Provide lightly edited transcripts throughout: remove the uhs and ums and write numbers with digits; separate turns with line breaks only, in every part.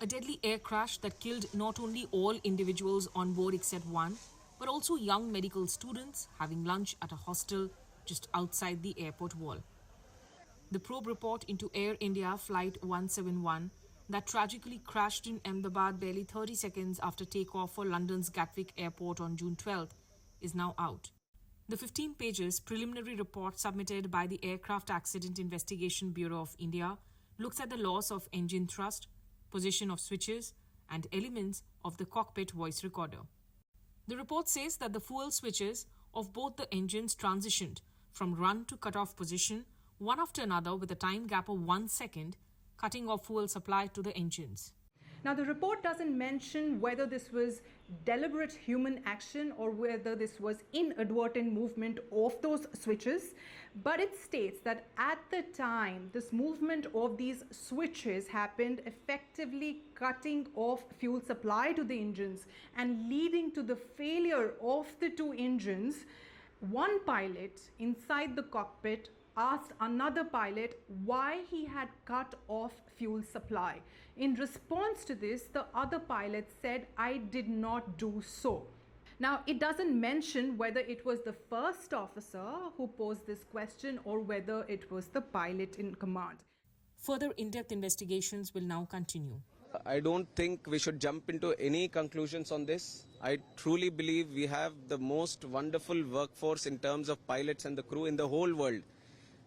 A deadly air crash that killed not only all individuals on board except one, but also young medical students having lunch at a hostel just outside the airport wall. The probe report into Air India Flight 171 that tragically crashed in Ahmedabad barely 30 seconds after takeoff for London's Gatwick Airport on June 12th is now out. The 15 pages preliminary report submitted by the Aircraft Accident Investigation Bureau of India looks at the loss of engine thrust, position of switches, and elements of the cockpit voice recorder. The report says that the fuel switches of both the engines transitioned from run to cut-off position one after another with a time gap of 1 second, cutting off fuel supply to the engines.
Now, the report doesn't mention whether this was deliberate human action or whether this was inadvertent movement of those switches, but it states that at the time this movement of these switches happened, effectively cutting off fuel supply to the engines and leading to the failure of the two engines. One pilot inside the cockpit asked another pilot why he had cut off fuel supply. In response to this, the other pilot said, "I did not do so." Now, it doesn't mention whether it was the first officer who posed this question or whether it was the pilot in command.
Further in-depth investigations will now continue.
I don't think we should jump into any conclusions on this. I truly believe we have the most wonderful workforce in terms of pilots and the crew in the whole world.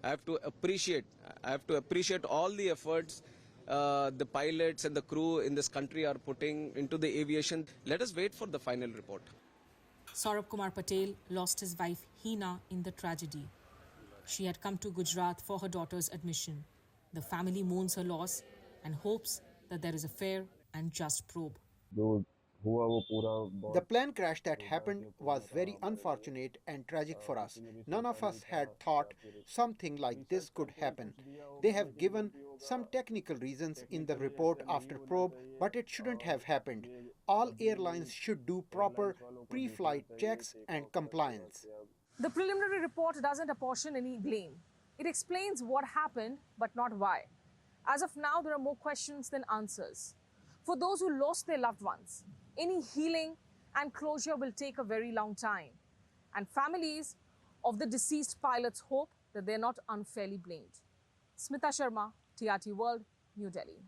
I have to appreciate all the efforts the pilots and the crew in this country are putting into the aviation. Let us wait for the final report.
Saurabh Kumar Patel lost his wife Hina in the tragedy. She had come to Gujarat for her daughter's admission. The family mourns her loss and hopes that there is a fair and just probe.
The plane crash that happened was very unfortunate and tragic for us. None of us had thought something like this could happen. They have given some technical reasons in the report after probe, but it shouldn't have happened. All airlines should do proper pre-flight checks and compliance.
The preliminary report doesn't apportion any blame. It explains what happened, but not why. As of now, there are more questions than answers. For those who lost their loved ones, any healing and closure will take a very long time. And families of the deceased pilots hope that they're not unfairly blamed. Smita Sharma, TRT World, New Delhi.